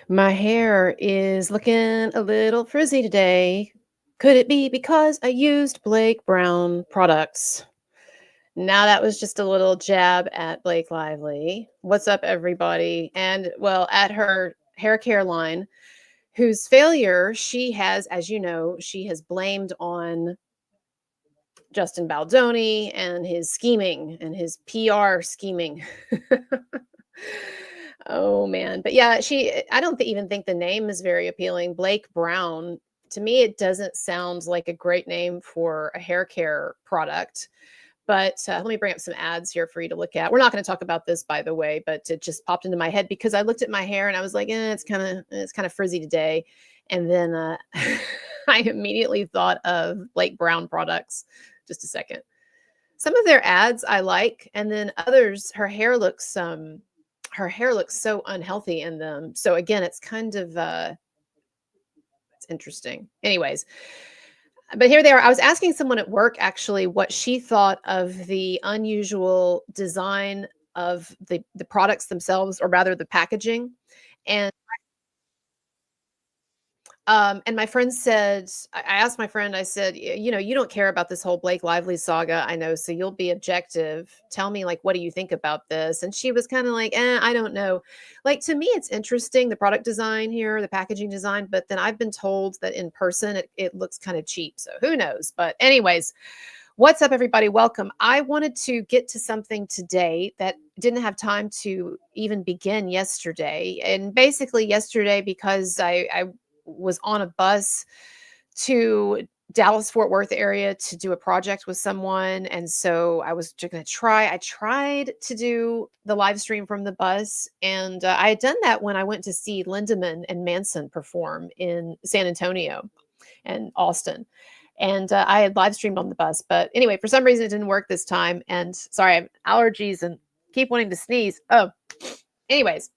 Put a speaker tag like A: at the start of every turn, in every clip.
A: My hair is looking a little frizzy today. Could it be because I used Blake Brown products? Now that was just a little jab at Blake Lively. What's up, everybody? And well, at her hair care line, whose failure she has, as you know, she has blamed on Justin Baldoni and his scheming and his PR scheming. Oh man, but yeah, I don't even think the name is very appealing. Blake Brown, to me it doesn't sound like a great name for a hair care product. But let me bring up some ads here for you to look at. We're not going to talk about this, by the way, but it just popped into my head because I looked at my hair and I was like, it's kind of frizzy today. And then I immediately thought of Blake Brown products. Just a second. Some of their ads I like, and then others, her hair looks so unhealthy in them. So again, it's kind of it's interesting. Anyways, but here they are. I was asking someone at work actually what she thought of the unusual design of the products themselves, or rather the packaging. And and my friend said, I asked my friend, I said, You know, you don't care about this whole Blake Lively saga, I know, so you'll be objective. Tell me, like, what do you think about this?" And she was kind of like, I don't know. Like, to me, it's interesting, the product design here, the packaging design, but then I've been told that in person, it looks kind of cheap. So who knows? But, anyways, what's up, everybody? Welcome. I wanted to get to something today that didn't have time to even begin yesterday. And basically, yesterday, because I was on a bus to Dallas Fort Worth area to do a project with someone, and so I was just going to try. I tried to do the live stream from the bus, and I had done that when I went to see Lindemann and Manson perform in San Antonio and Austin. And I had live streamed on the bus, but anyway, for some reason it didn't work this time. And sorry, I have allergies and keep wanting to sneeze. Oh, anyways,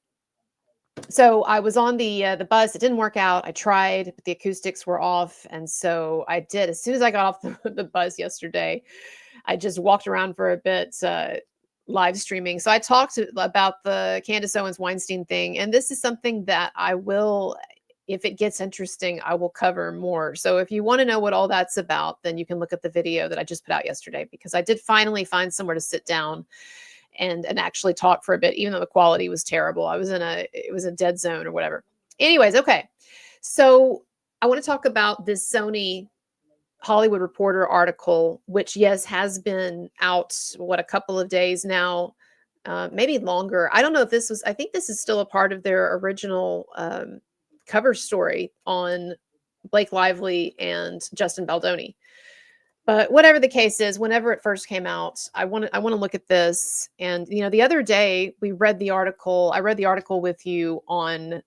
A: so I was on the bus. It didn't work out. I tried, but the acoustics were off, and so I did. As soon as I got off the bus yesterday, I just walked around for a bit, live streaming. So I talked about the Candace Owens Weinstein thing, and this is something that I will, if it gets interesting, I will cover more. So if you want to know what all that's about, then you can look at the video that I just put out yesterday, because I did finally find somewhere to sit down and actually talk for a bit, even though the quality was terrible. It was a dead zone or whatever. Anyways, okay. So I want to talk about this Sony Hollywood Reporter article, which, yes, has been out, what, a couple of days now, maybe longer. I don't know if I think this is still a part of their original cover story on Blake Lively and Justin Baldoni. But whatever the case is, whenever it first came out, I want to look at this. And the other day we read the article. I read the article with you on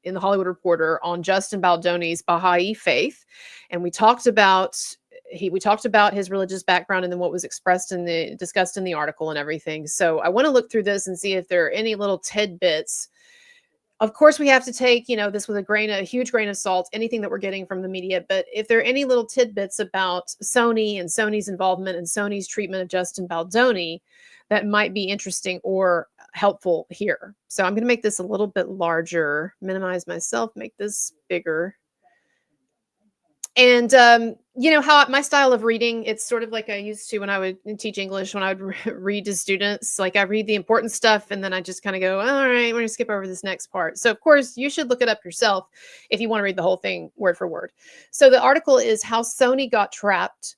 A: in the Hollywood Reporter on Justin Baldoni's Baha'i faith, and we talked about his religious background and then what was discussed in the article and everything. So I want to look through this and see if there are any little tidbits. Of course, we have to take, this with a huge grain of salt, anything that we're getting from the media. But if there are any little tidbits about Sony and Sony's involvement and Sony's treatment of Justin Baldoni that might be interesting or helpful here. So I'm going to make this a little bit larger, minimize myself, make this bigger. And how my style of reading, it's sort of like I used to when I would teach English, when I would read to students. Like, I read the important stuff and then I just kind of go, all right, we're going to skip over this next part. So of course you should look it up yourself if you want to read the whole thing word for word. So the article is how Sony got trapped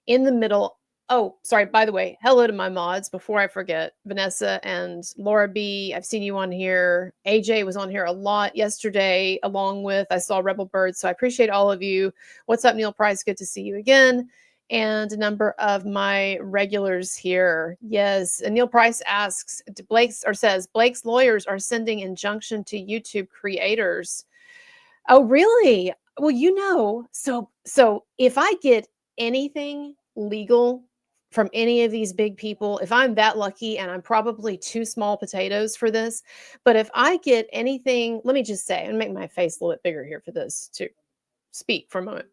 A: in the middle. Oh, sorry, by the way, hello to my mods before I forget. Vanessa and Laura B, I've seen you on here. AJ was on here a lot yesterday, along with, I saw Rebel Bird. So I appreciate all of you. What's up, Neil Price? Good to see you again. And a number of my regulars here. Yes. And Neil Price asks, says, Blake's lawyers are sending injunction to YouTube creators. Oh, really? Well, so if I get anything legal from any of these big people, if I'm that lucky, and I'm probably too small potatoes for this, but if I get anything, let me just say, and make my face a little bit bigger here for this to speak for a moment.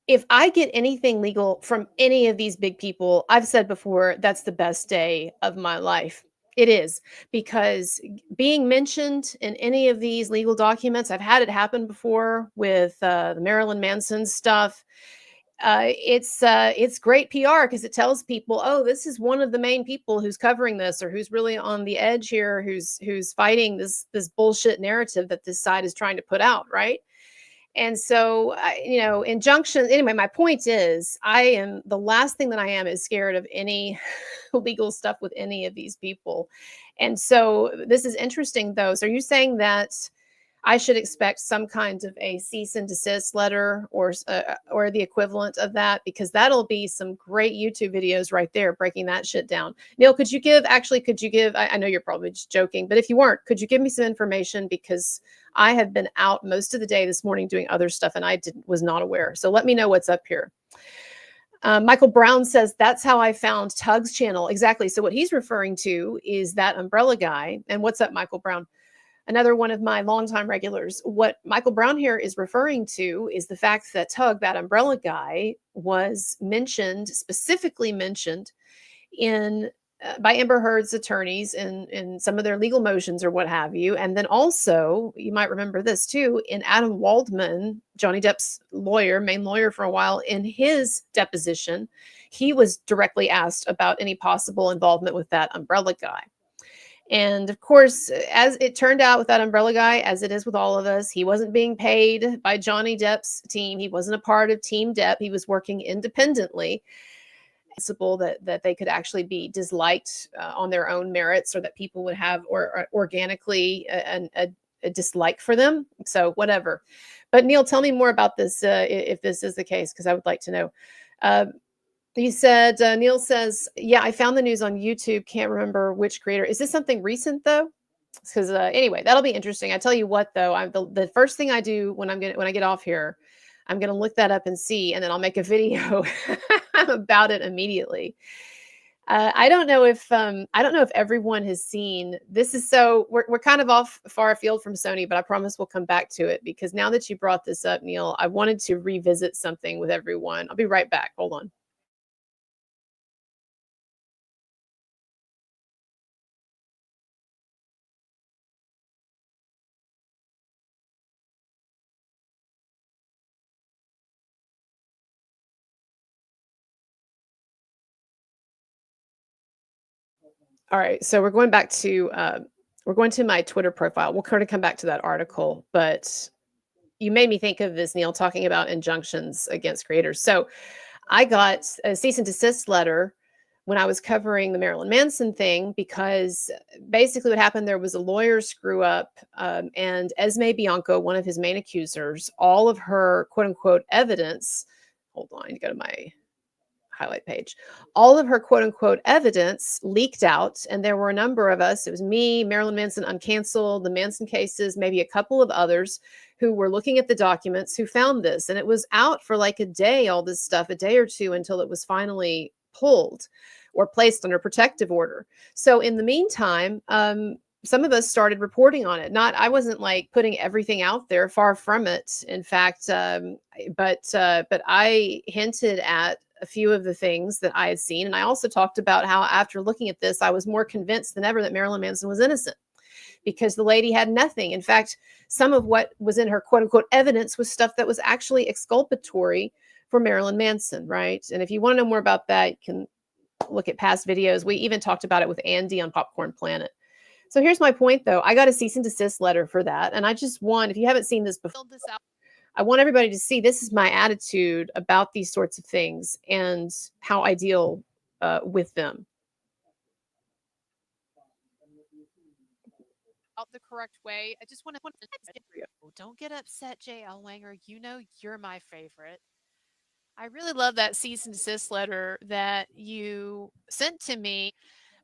A: If I get anything legal from any of these big people, I've said before, that's the best day of my life. It is, because being mentioned in any of these legal documents, I've had it happen before with the Marilyn Manson stuff. It's great PR because it tells people, oh, this is one of the main people who's covering this, or who's really on the edge here, who's fighting this bullshit narrative that this side is trying to put out, right? And so, injunctions. Anyway, my point is, I am the last thing that I am is scared of any legal stuff with any of these people. And so, this is interesting, though. So, are you saying that I should expect some kind of a cease and desist letter, or the equivalent of that, because that'll be some great YouTube videos right there breaking that shit down. Neil, could you give, I know you're probably just joking, but if you weren't, could you give me some information, because I have been out most of the day this morning doing other stuff and was not aware. So let me know what's up here. Michael Brown says, that's how I found Tug's channel. Exactly. So what he's referring to is that umbrella guy. And what's up, Michael Brown? Another one of my longtime regulars. What Michael Brown here is referring to is the fact that Tug, that umbrella guy, was specifically mentioned in by Amber Heard's attorneys in some of their legal motions or what have you. And then also, you might remember this too, in Adam Waldman, Johnny Depp's main lawyer for a while, in his deposition, he was directly asked about any possible involvement with that umbrella guy. And of course, as it turned out with that umbrella guy, as it is with all of us, he wasn't being paid by Johnny Depp's team. He wasn't a part of Team Depp. He was working independently. Possible that they could actually be disliked on their own merits, or that people would have or organically a dislike for them. So whatever. But Neil, tell me more about this if this is the case, because I would like to know. He said, Neil says, yeah, I found the news on YouTube. Can't remember which creator. Is this something recent though? Because anyway, that'll be interesting. I tell you what, though, the first thing I do when I get off here, I'm gonna look that up and see, and then I'll make a video about it immediately. I don't know if everyone has seen this. Is so we're kind of off far afield from Sony, but I promise we'll come back to it, because now that you brought this up, Neil, I wanted to revisit something with everyone. I'll be right back. Hold on. All right, so we're going to my Twitter profile. We'll kind of come back to that article, but you made me think of this, Neil, talking about injunctions against creators. So I got a cease and desist letter when I was covering the Marilyn Manson thing, because basically what happened, there was a lawyer screw up, and Esme Bianco, one of his main accusers, all of her quote unquote evidence. Hold on, go to my highlight page. All of her quote unquote evidence leaked out, and there were a number of us. It was me, Marilyn Manson Uncanceled, the Manson cases, maybe a couple of others who were looking at the documents who found this. And it was out for like a day, all this stuff, a day or two, until it was finally pulled or placed under protective order. So in the meantime, some of us started reporting on it. I wasn't like putting everything out there, far from it. In fact, but I hinted at a few of the things that I had seen. And I also talked about how, after looking at this, I was more convinced than ever that Marilyn Manson was innocent, because the lady had nothing. In fact, some of what was in her quote unquote evidence was stuff that was actually exculpatory for Marilyn Manson, right? And if you want to know more about that, you can look at past videos. We even talked about it with Andy on Popcorn Planet. So here's my point, though. I got a cease and desist letter for that. And I just want, if you haven't seen this before, I want everybody to see this is my attitude about these sorts of things and how I deal with them.
B: Out the correct way. I just want to don't get upset, J.L. Wanger. You know you're my favorite. I really love that cease and desist letter that you sent to me.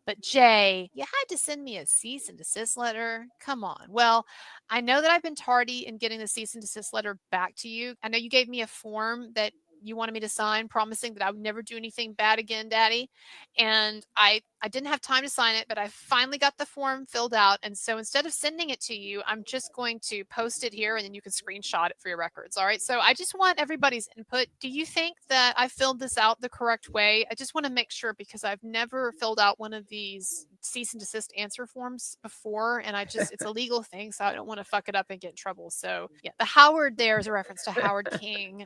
B: But Jay, you had to send me a cease and desist letter. Come on. Well, I know that I've been tardy in getting the cease and desist letter back to you. I know you gave me a form that you wanted me to sign, promising that I would never do anything bad again, Daddy. And I I didn't have time to sign it, but I finally got the form filled out. And so instead of sending it to you, I'm just going to post it here and then you can screenshot it for your records. All right. So I just want everybody's input. Do you think that I filled this out the correct way? I just want to make sure because I've never filled out one of these cease and desist answer forms before. And it's a legal thing. So I don't want to fuck it up and get in trouble. So yeah, the Howard there is a reference to Howard King.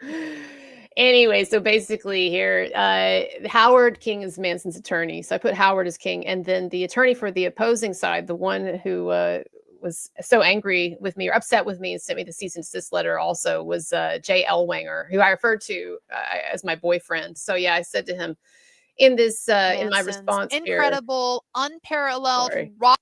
A: Anyway, so basically here, Howard King is Manson's attorney. So I put Howard as King. And then the attorney for the opposing side, the one who was so angry with me or upset with me and sent me the cease and desist letter also was Jay Elwanger, who I referred to as my boyfriend. So yeah, I said to him in this, in my response
B: incredible,
A: here,
B: unparalleled, rock.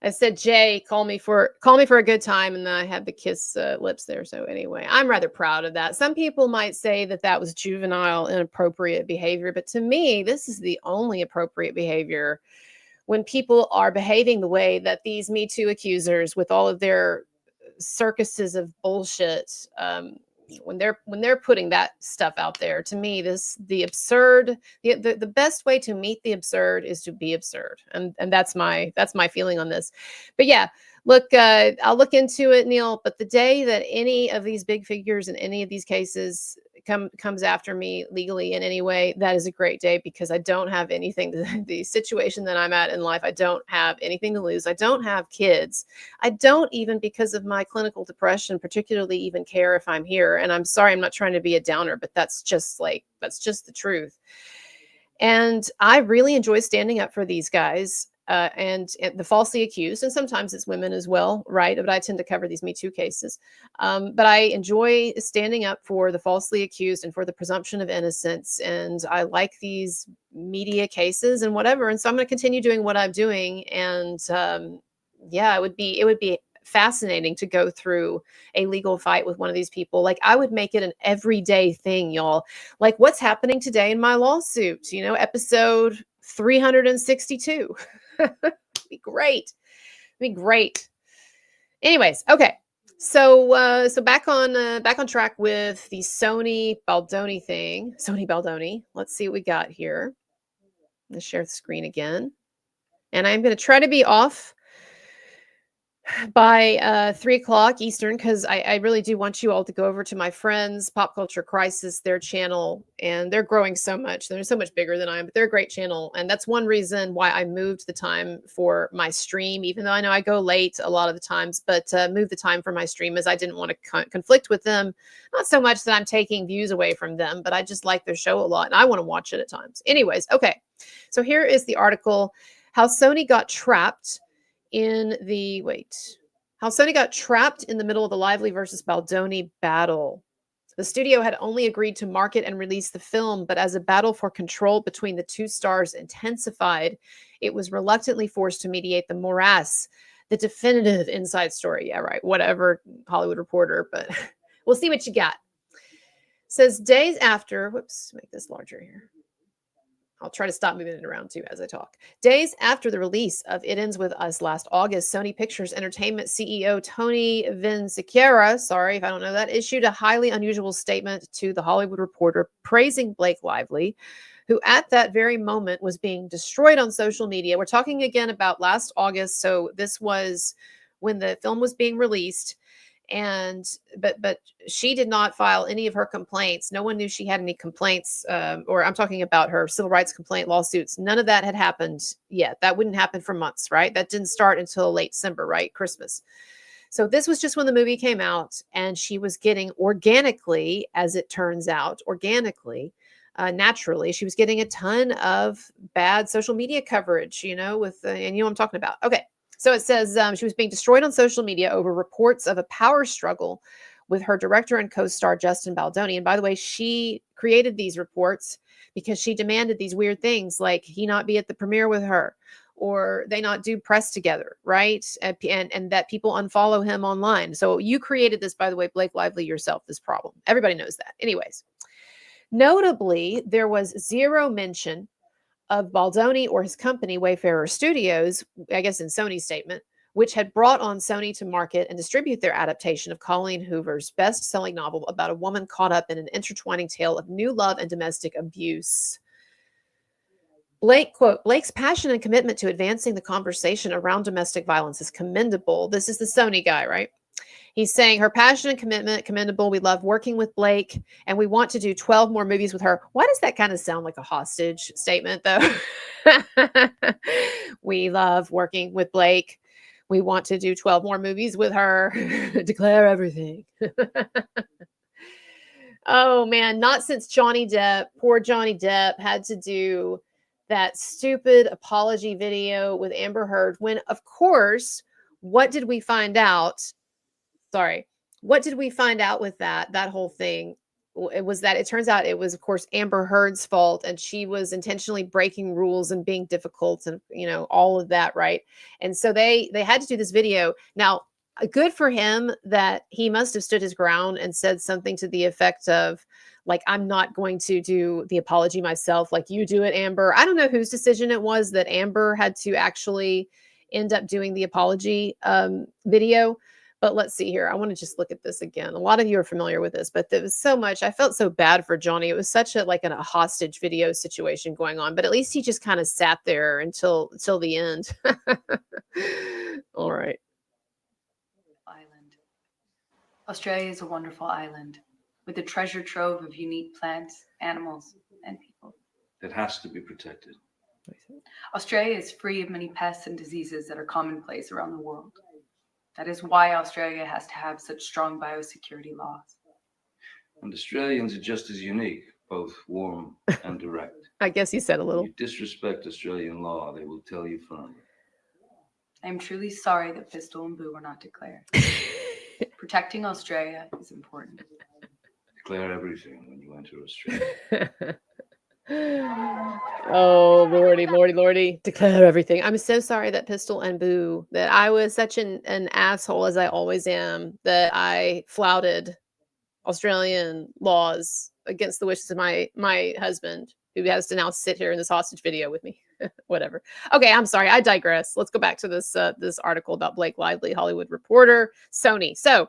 A: I said, Jay, call me for a good time. And then I had the kiss lips there. So anyway, I'm rather proud of that. Some people might say that that was juvenile, inappropriate behavior. But to me, this is the only appropriate behavior when people are behaving the way that these Me Too accusers with all of their circuses of bullshit, when they're putting that stuff out there. To me, the best way to meet the absurd is to be absurd, and that's my feeling on this. But yeah, look, I'll look into it, Neil. But the day that any of these big figures in any of these cases comes after me legally in any way, that is a great day because I don't have anything the situation that I'm at in life. I don't have anything to lose. I don't have kids. I don't even, because of my clinical depression, particularly even care if I'm here. And I'm sorry, I'm not trying to be a downer, but that's just the truth. And I really enjoy standing up for these guys. And the falsely accused, and sometimes it's women as well, right? But I tend to cover these Me Too cases. But I enjoy standing up for the falsely accused and for the presumption of innocence. And I like these media cases and whatever. And so I'm going to continue doing what I'm doing. And yeah, it would be fascinating to go through a legal fight with one of these people. Like, I would make it an everyday thing, y'all. Like, what's happening today in my lawsuit? Episode 362. Be great. Be great. Anyways, okay. So back on track with the Sony Baldoni thing. Sony Baldoni. Let's see what we got here. Let's share the screen again. And I'm going to try to be off by 3 o'clock Eastern, because I really do want you all to go over to my friends, Pop Culture Crisis, their channel, and they're growing so much. They're so much bigger than I am, but they're a great channel. And that's one reason why I moved the time for my stream, even though I know I go late a lot of the times, but move the time for my stream as I didn't want to conflict with them. Not so much that I'm taking views away from them, but I just like their show a lot and I want to watch it at times. Anyways, okay. So here is the article, how Sony got trapped in the middle of the Lively versus Baldoni battle. The studio had only agreed to market and release the film, but as a battle for control between the two stars intensified, it was reluctantly forced to mediate the morass, the definitive inside story. Yeah, right. Whatever, Hollywood Reporter, but we'll see what you got. Says days after, whoops, make this larger here. I'll try to stop moving it around too as I talk. Days after the release of It Ends With Us last August, Sony Pictures Entertainment CEO Tony Vinciquerra, sorry if I don't know that, issued a highly unusual statement to The Hollywood Reporter praising Blake Lively, who at that very moment was being destroyed on social media. We're talking again about last August, so this was when the film was being released. And but she did not file any of her complaints. No one knew she had any complaints, or I'm talking about her civil rights complaint lawsuits. None of that had happened yet. That wouldn't happen for months, right? That didn't start until late December, right? Christmas. So this was just when the movie came out, and she was getting organically, as it turns out, naturally, she was getting a ton of bad social media coverage, with, and I'm talking about. Okay. So it says she was being destroyed on social media over reports of a power struggle with her director and co-star Justin Baldoni. And by the way, she created these reports because she demanded these weird things like he not be at the premiere with her, or they not do press together, right? And that people unfollow him online. So you created this, by the way, Blake Lively, yourself, this problem. Everybody knows that. Anyways, notably, there was zero mention of Baldoni or his company, Wayfarer Studios, I guess in Sony's statement, which had brought on Sony to market and distribute their adaptation of Colleen Hoover's best-selling novel about a woman caught up in an intertwining tale of new love and domestic abuse. Blake, quote, Blake's passion and commitment to advancing the conversation around domestic violence is commendable. This is the Sony guy, right? He's saying her passion and commitment, commendable. We love working with Blake and we want to do 12 more movies with her. Why does that kind of sound like a hostage statement, though? We love working with Blake. We want to do 12 more movies with her. Declare everything. Oh, man. Not since Johnny Depp, poor Johnny Depp, had to do that stupid apology video with Amber Heard when, of course, what did we find out? Sorry. What did we find out with that whole thing? It was that it turns out it was, of course, Amber Heard's fault, and she was intentionally breaking rules and being difficult, and all of that, right? And so they had to do this video. Now, good for him that he must have stood his ground and said something to the effect of, like, I'm not going to do the apology myself, like you do it, Amber. I don't know whose decision it was that Amber had to actually end up doing the apology video. But let's see here. I want to just look at this again. A lot of you are familiar with this, but there was so much. I felt so bad for Johnny. It was such a a hostage video situation going on, but at least he just kind of sat there until the end. All right.
C: Island. Australia is a wonderful island with a treasure trove of unique plants, animals, and people.
D: It has to be protected.
C: Australia is free of many pests and diseases that are commonplace around the world. That is why Australia has to have such strong biosecurity laws.
D: And Australians are just as unique, both warm and direct.
A: I guess he said a little.
D: If you disrespect Australian law, they will tell you firmly. I
C: am truly sorry that Pistol and Boo were not declared. Protecting Australia is important.
D: Declare everything when you enter Australia.
A: Oh, Lordy. Declare everything. I'm so sorry that Pistol and Boo, that I was such an asshole, as I always am, that I flouted Australian laws against the wishes of my husband, who has to now sit here in this hostage video with me. Whatever. Okay, I'm sorry. I digress. Let's go back to this article about Blake Lively, Hollywood Reporter, Sony. So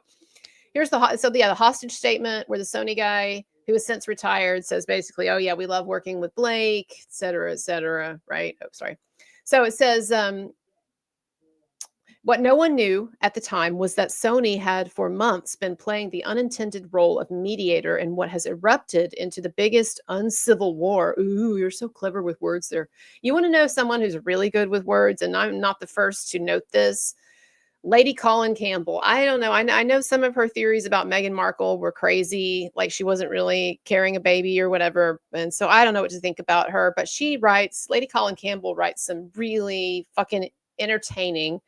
A: here's the hostage statement where the Sony guy, who has since retired, says basically, oh yeah, we love working with Blake, et cetera, right? Oh, sorry. So it says, what no one knew at the time was that Sony had for months been playing the unintended role of mediator in what has erupted into the biggest uncivil war. Ooh, you're so clever with words there. You want to know someone who's really good with words, and I'm not the first to note this. Lady Colin Campbell. I don't know. I know some of her theories about Meghan Markle were crazy, like she wasn't really carrying a baby or whatever. And so I don't know what to think about her, but Lady Colin Campbell writes some really fucking entertaining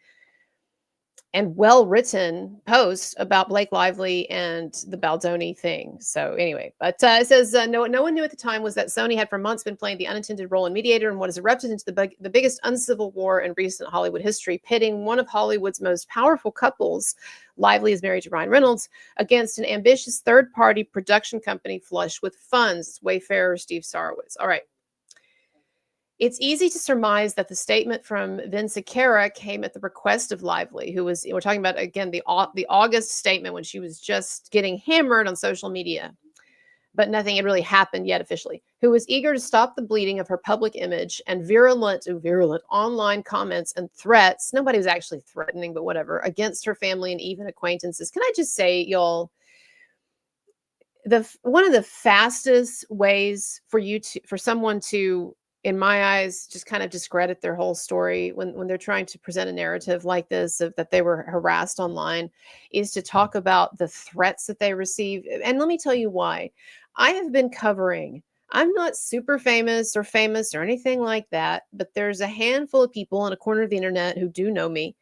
A: and well-written post about Blake Lively and the Baldoni thing. So anyway, but it says, no one knew at the time was that Sony had for months been playing the unintended role in mediator in what has erupted into the biggest uncivil war in recent Hollywood history, pitting one of Hollywood's most powerful couples, Lively is married to Ryan Reynolds, against an ambitious third-party production company flush with funds, Wayfarer Steve Sarowitz. All right. It's easy to surmise that the statement from Vincicera came at the request of Lively, who was, we're talking about, again, the August statement when she was just getting hammered on social media, but nothing had really happened yet officially, who was eager to stop the bleeding of her public image and virulent online comments and threats. Nobody was actually threatening, but whatever, against her family and even acquaintances. Can I just say, y'all, one of the fastest ways for someone to, in my eyes, just kind of discredit their whole story when they're trying to present a narrative like this of that they were harassed online is to talk about the threats that they receive. And let me tell you why. I have been covering, I'm not super famous or anything like that, but there's a handful of people in a corner of the internet who do know me,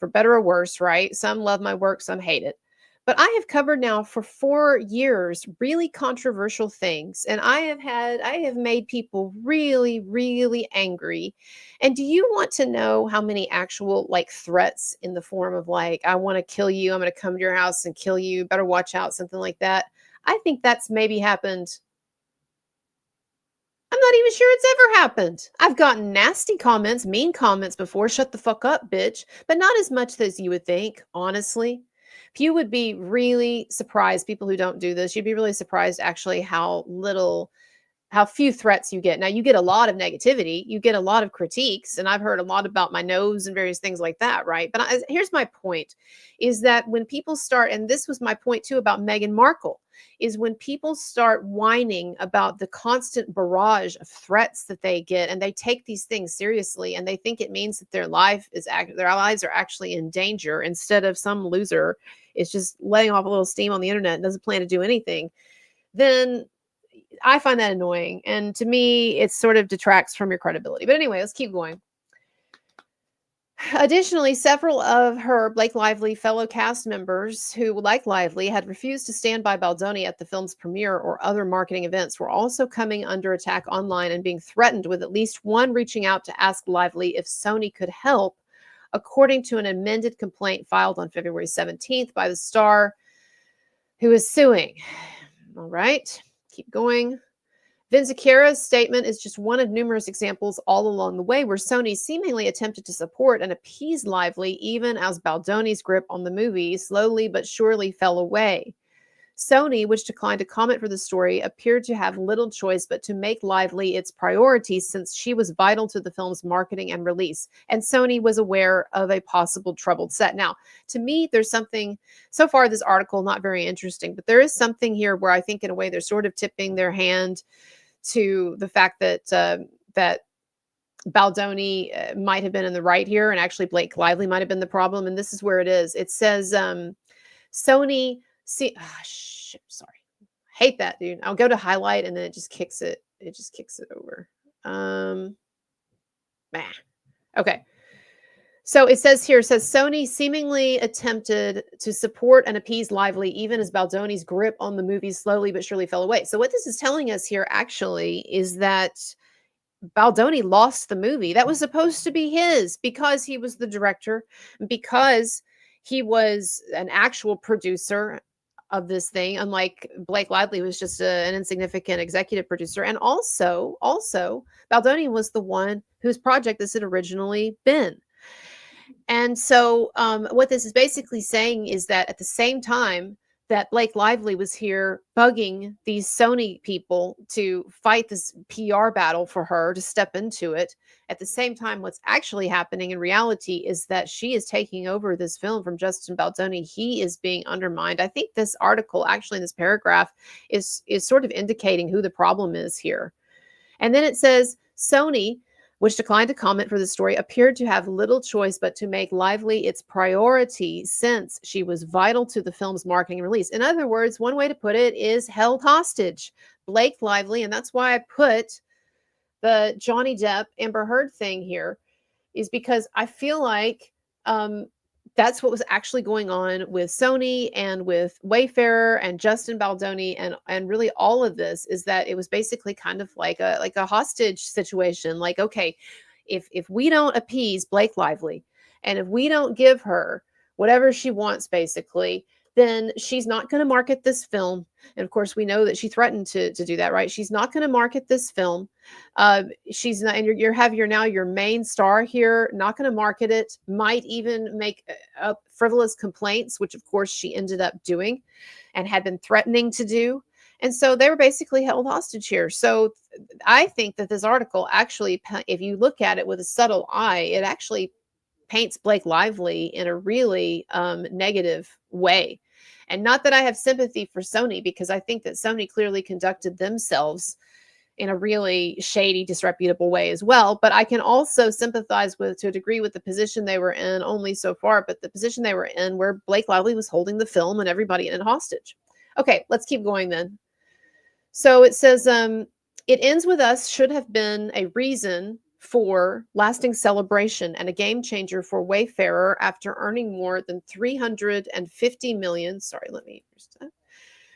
A: for better or worse, right? Some love my work, some hate it. But I have covered now for 4 years really controversial things, and I have made people really, really angry. And do you want to know how many actual threats in the form of I want to kill you, I'm going to come to your house and kill you, better watch out, something like that? I think that's maybe happened. I'm not even sure it's ever happened. I've gotten nasty comments, mean comments before, shut the fuck up, bitch, but not as much as you would think, honestly. You would be really surprised, people who don't do this, you'd be really surprised actually how little how few threats you get. Now you get a lot of negativity, you get a lot of critiques, and I've heard a lot about my nose and various things like that, right? But here's my point, is that when people start, and this was my point too about Meghan Markle, is when people start whining about the constant barrage of threats that they get, and they take these things seriously, and they think it means that their lives are actually in danger, instead of some loser is just letting off a little steam on the internet and doesn't plan to do anything, then I find that annoying. And to me, it sort of detracts from your credibility. But anyway, let's keep going. Additionally, several of her Blake Lively fellow cast members who, like Lively, had refused to stand by Baldoni at the film's premiere or other marketing events were also coming under attack online and being threatened, with at least one reaching out to ask Lively if Sony could help, according to an amended complaint filed on February 17th by the star who is suing. All right, keep going. Vinzicara's statement is just one of numerous examples all along the way where Sony seemingly attempted to support and appease Lively, even as Baldoni's grip on the movie slowly but surely fell away. Sony, which declined to comment for the story, appeared to have little choice but to make Lively its priority, since she was vital to the film's marketing and release, and Sony was aware of a possible troubled set. Now, to me, there's something, so far this article, not very interesting, but there is something here where I think in a way they're sort of tipping their hand to the fact that that Baldoni might have been in the right here, and actually Blake Lively might have been the problem. And this is where it is. It says Sony. Sorry, hate that, dude. I'll go to highlight and then it just kicks it. It just kicks it over. Okay. So it says here, Sony seemingly attempted to support and appease Lively, even as Baldoni's grip on the movie slowly but surely fell away. So what this is telling us here actually is that Baldoni lost the movie. That was supposed to be his, because he was the director, because he was an actual producer of this thing, unlike Blake Lively, who was just an insignificant executive producer. And also, Baldoni was the one whose project this had originally been. And so what this is basically saying is that at the same time that Blake Lively was here bugging these Sony people to fight this PR battle for her to step into it, at the same time, what's actually happening in reality is that she is taking over this film from Justin Baldoni. He is being undermined. I think this article, actually in this paragraph, is sort of indicating who the problem is here. And then it says, Sony, which declined to comment for the story, appeared to have little choice but to make Lively its priority, since she was vital to the film's marketing and release. In other words, one way to put it is held hostage. Blake Lively, and that's why I put the Johnny Depp Amber Heard thing here, is because I feel like that's what was actually going on with Sony and with Wayfarer and Justin Baldoni, and really all of this is that it was basically kind of like a hostage situation. Like, okay, if we don't appease Blake Lively, and if we don't give her whatever she wants, basically, then she's not going to market this film. And of course, we know that she threatened to do that, right? She's not going to market this film. She's not, and you're now your main star here, not going to market it, might even make frivolous complaints, which of course she ended up doing and had been threatening to do. And so they were basically held hostage here. So I think that this article actually, if you look at it with a subtle eye, it actually paints Blake Lively in a really negative way. And not that I have sympathy for Sony, because I think that Sony clearly conducted themselves in a really shady, disreputable way as well. But I can also sympathize with, to a degree, with the position they were in, only so far, but the position they were in where Blake Lively was holding the film and everybody in it hostage. Okay, let's keep going then. So it says, it ends with us should have been a reason for lasting celebration and a game changer for Wayfarer after earning more than 350 million.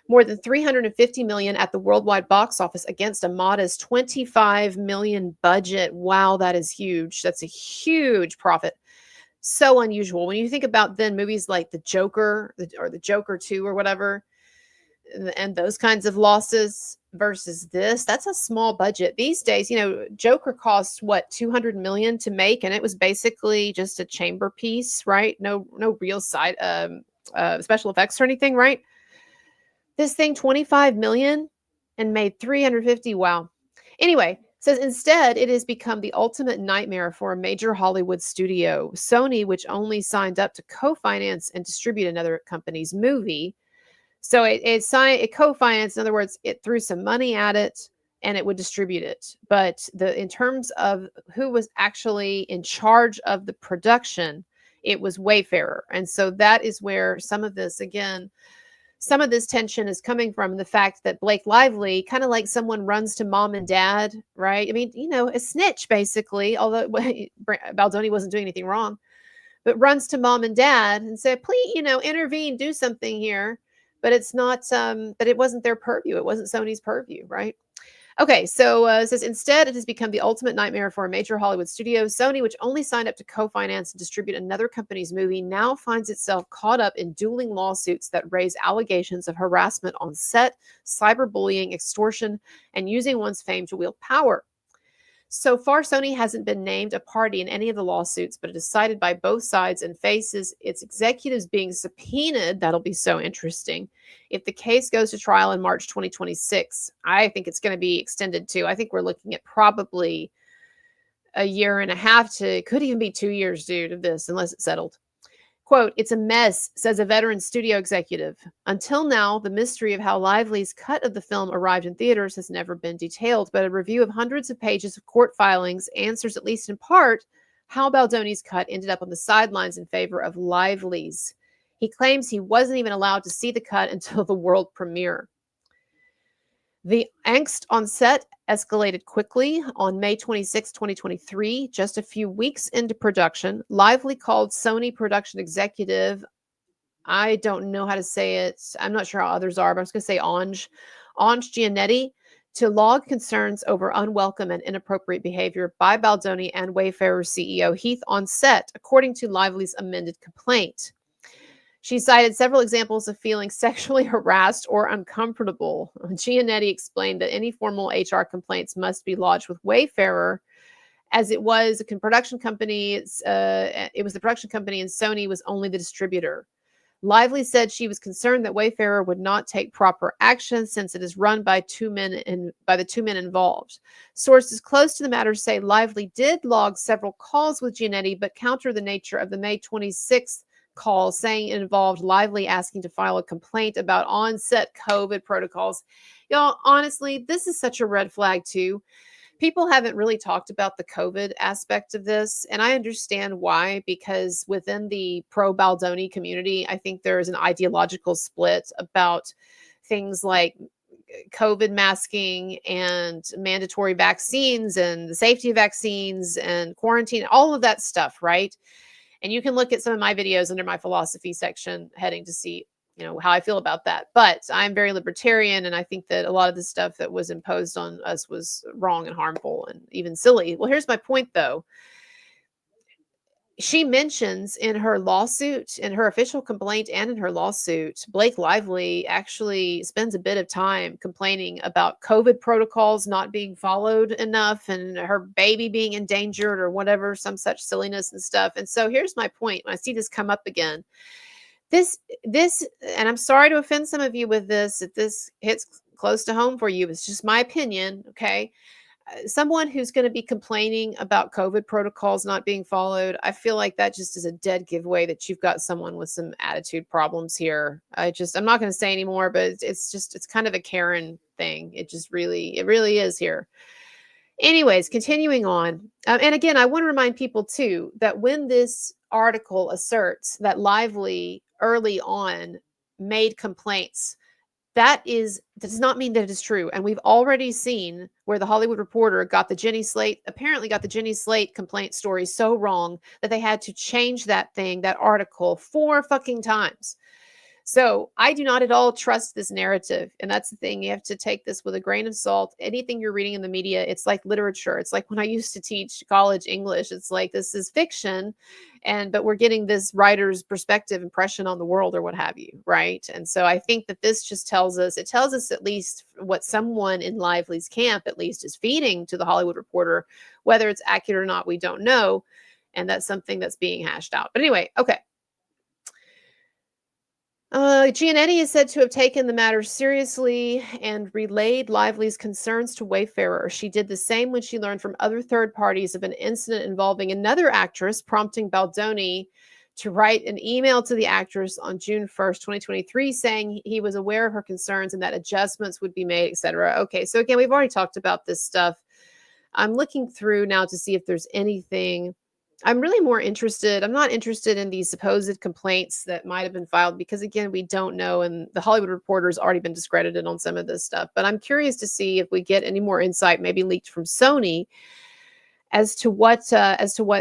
A: More than 350 million at the worldwide box office against a modest 25 million budget. Wow, that is huge. That's a huge profit. So unusual. When you think about then movies like The Joker or The Joker 2 or whatever, and those kinds of losses versus this, that's a small budget these days. You know, Joker cost what, 200 million to make, and it was basically just a chamber piece, right? No real side special effects or anything, right? This thing 25 million and made 350. Wow. Anyway, says instead, it has become the ultimate nightmare for a major Hollywood studio. Sony, which only signed up to co-finance and distribute another company's movie. So it co-financed, in other words, it threw some money at it and it would distribute it. But in terms of who was actually in charge of the production, it was Wayfarer. And so that is where some of this, again, some of this tension is coming from the fact that Blake Lively, kind of like someone runs to mom and dad, right? I mean, a snitch basically, although Baldoni wasn't doing anything wrong, but runs to mom and dad and said, please, intervene, do something here. But it's not, that it wasn't their purview. It wasn't Sony's purview, right? Okay, so it says instead, it has become the ultimate nightmare for a major Hollywood studio. Sony, which only signed up to co-finance and distribute another company's movie, now finds itself caught up in dueling lawsuits that raise allegations of harassment on set, cyberbullying, extortion, and using one's fame to wield power. So far, Sony hasn't been named a party in any of the lawsuits, but it is cited by both sides and faces its executives being subpoenaed. That'll be so interesting. If the case goes to trial in March 2026, I think it's going to be extended too. I think we're looking at probably a year and a half to, could even be 2 years due to this, unless it's settled. Quote, it's a mess, says a veteran studio executive. Until now, the mystery of how Lively's cut of the film arrived in theaters has never been detailed, but a review of hundreds of pages of court filings answers, at least in part, how Baldoni's cut ended up on the sidelines in favor of Lively's. He claims he wasn't even allowed to see the cut until the world premiere. The angst on set escalated quickly on May 26, 2023, just a few weeks into production. Lively called Sony production executive, I don't know how to say it. I'm not sure how others are, but I'm just going to say Ange Giannetti, to log concerns over unwelcome and inappropriate behavior by Baldoni and Wayfarer CEO Heath on set, according to Lively's amended complaint. She cited several examples of feeling sexually harassed or uncomfortable. Giannetti explained that any formal HR complaints must be lodged with Wayfarer, as it was a production company. It was the production company, and Sony was only the distributor. Lively said she was concerned that Wayfarer would not take proper action since it is run by the two men involved. Sources close to the matter say Lively did log several calls with Giannetti, but counter the nature of the May 26th call, saying it involved Lively asking to file a complaint about on-set COVID protocols. Y'all, honestly, this is such a red flag too. People haven't really talked about the COVID aspect of this, and I understand why, because within the pro-Baldoni community, I think there is an ideological split about things like COVID masking and mandatory vaccines and the safety of vaccines and quarantine, all of that stuff, right? And you can look at some of my videos under my philosophy section heading to see, how I feel about that. But I'm very libertarian, and I think that a lot of the stuff that was imposed on us was wrong and harmful and even silly. Well, here's my point, though. She mentions in her lawsuit, in her official complaint and in her lawsuit, Blake Lively actually spends a bit of time complaining about COVID protocols not being followed enough and her baby being endangered or whatever, some such silliness and stuff. And so here's my point. When I see this come up again, this, and I'm sorry to offend some of you with this, if this hits close to home for you, it's just my opinion, okay? Someone who's going to be complaining about COVID protocols not being followed, I feel like that just is a dead giveaway that you've got someone with some attitude problems here. I'm not going to say anymore, but it's kind of a Karen thing. It really is here. Anyways, continuing on. And again, I want to remind people too, that when this article asserts that Lively early on made complaints, that does not mean that it is true. And we've already seen where the Hollywood Reporter apparently got the Jenny Slate complaint story so wrong that they had to change that article 4 fucking times. So I do not at all trust this narrative. And that's the thing. You have to take this with a grain of salt. Anything you're reading in the media, it's like literature. It's like when I used to teach college English. It's like, this is fiction, but we're getting this writer's perspective, impression on the world or what have you, right? And so I think that this just tells us at least what someone in Lively's camp at least is feeding to the Hollywood Reporter. Whether it's accurate or not, we don't know. And that's something that's being hashed out. But anyway, okay. Giannetti is said to have taken the matter seriously and relayed Lively's concerns to Wayfarer. She did the same when she learned from other third parties of an incident involving another actress, prompting Baldoni to write an email to the actress on June 1st, 2023, saying he was aware of her concerns and that adjustments would be made, etc. Okay, so again, we've already talked about this stuff. I'm looking through now to see if there's anything. I'm really more interested. I'm not interested in these supposed complaints that might have been filed because, again, we don't know. And the Hollywood Reporter's already been discredited on some of this stuff. But I'm curious to see if we get any more insight, maybe leaked from Sony, as to what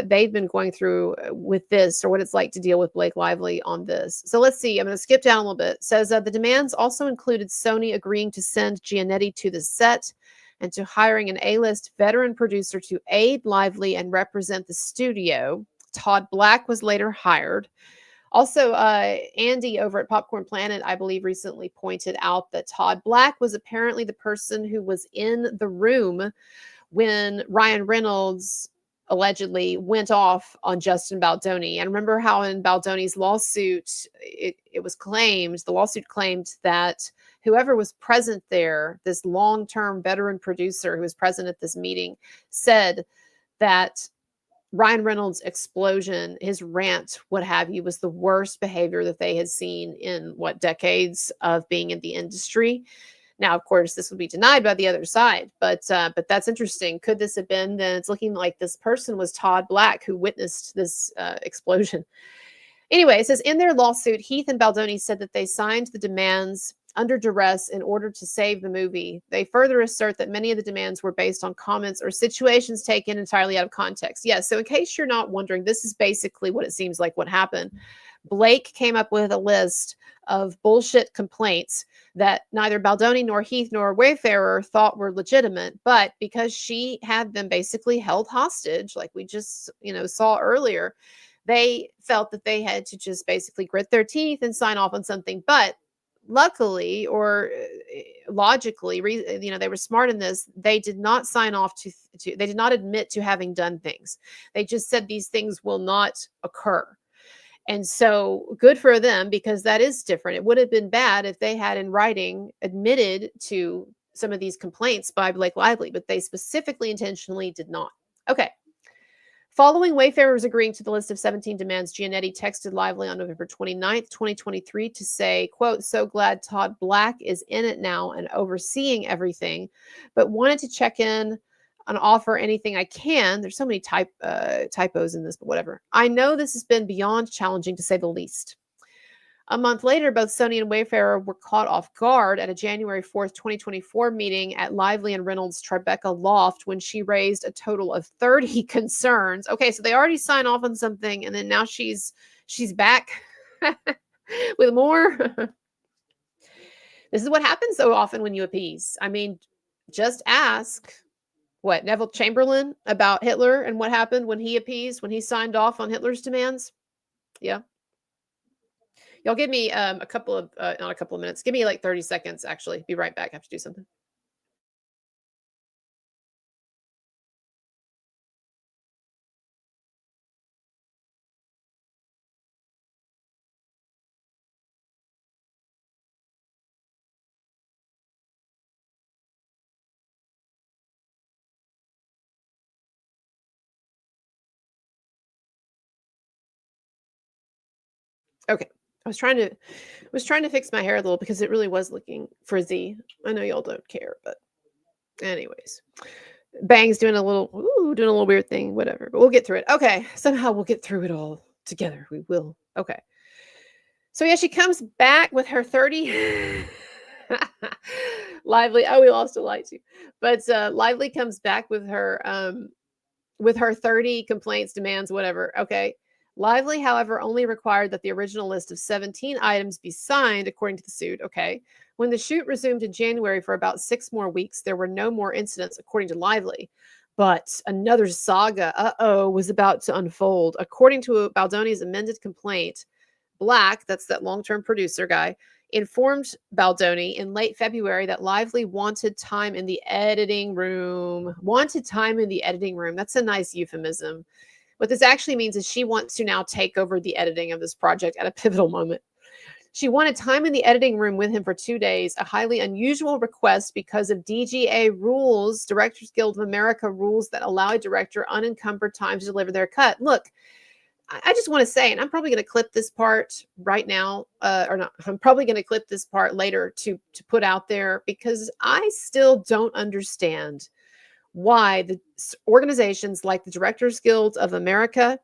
A: they've been going through with this, or what it's like to deal with Blake Lively on this. So let's see. I'm going to skip down a little bit. It says the demands also included Sony agreeing to send Giannetti to the set and to hiring an A-list veteran producer to aid Lively and represent the studio. Todd Black was later hired. Also, Andy over at Popcorn Planet, I believe, recently pointed out that Todd Black was apparently the person who was in the room when Ryan Reynolds allegedly went off on Justin Baldoni. And remember how in Baldoni's lawsuit, it was claimed, the lawsuit claimed that whoever was present there, this long-term veteran producer who was present at this meeting, said that Ryan Reynolds' explosion, his rant, what have you, was the worst behavior that they had seen in decades of being in the industry. Now, of course, this would be denied by the other side, but that's interesting. Could this have been? Then it's looking like this person was Todd Black who witnessed this explosion. Anyway, it says in their lawsuit, Heath and Baldoni said that they signed the demands under duress in order to save the movie. They further assert that many of the demands were based on comments or situations taken entirely out of context. Yes, so in case you're not wondering, this is basically what it seems like what happened. Blake came up with a list of bullshit complaints that neither Baldoni nor Heath nor Wayfarer thought were legitimate, but because she had them basically held hostage, like we just saw earlier, they felt that they had to just basically grit their teeth and sign off on something. But luckily, or logically, they were smart in this. They did not sign off to they did not admit to having done things. They just said these things will not occur. And so good for them, because that is different. It would have been bad if they had in writing admitted to some of these complaints by Blake Lively, but they specifically intentionally did not. Okay. Following Wayfarers agreeing to the list of 17 demands, Giannetti texted Lively on November 29th, 2023 to say, quote, "So glad Todd Black is in it now and overseeing everything, but wanted to check in and offer anything I can." There's so many typos in this, but whatever. "I know this has been beyond challenging, to say the least." A month later, both Sony and Wayfarer were caught off guard at a January 4th, 2024 meeting at Lively and Reynolds' Tribeca loft when she raised a total of 30 concerns. Okay, so they already signed off on something, and then now she's back with more. This is what happens so often when you appease. I mean, just ask Neville Chamberlain about Hitler and what happened when he appeased, when he signed off on Hitler's demands. Yeah. Y'all give me not a couple of minutes. Give me like 30 seconds, actually. Be right back. I have to do something. Okay. I was trying to fix my hair a little because it really was looking frizzy. I know y'all don't care, but anyways. Bang's doing a little weird thing, whatever. But we'll get through it. Okay. Somehow we'll get through it all together. We will. Okay. So yeah, she comes back with her 30 Lively. Oh, we lost a light too. But Lively comes back with her 30 complaints, demands, whatever. Okay. Lively, however, only required that the original list of 17 items be signed according to the suit. Okay. When the shoot resumed in January for about 6 more weeks, there were no more incidents, according to Lively. But another saga, was about to unfold. According to Baldoni's amended complaint, Black, that's that long-term producer guy, informed Baldoni in late February that Lively wanted time in the editing room. Wanted time in the editing room. That's a nice euphemism. What this actually means is she wants to now take over the editing of this project at a pivotal moment. She wanted time in the editing room with him for 2 days, a highly unusual request because of DGA rules, Directors Guild of America rules that allow a director unencumbered time to deliver their cut. Look, I just want to say, and I'm probably going to clip this part right now, or not, I'm probably going to clip this part later to put out there, because I still don't understand why the organizations like the Directors Guild of America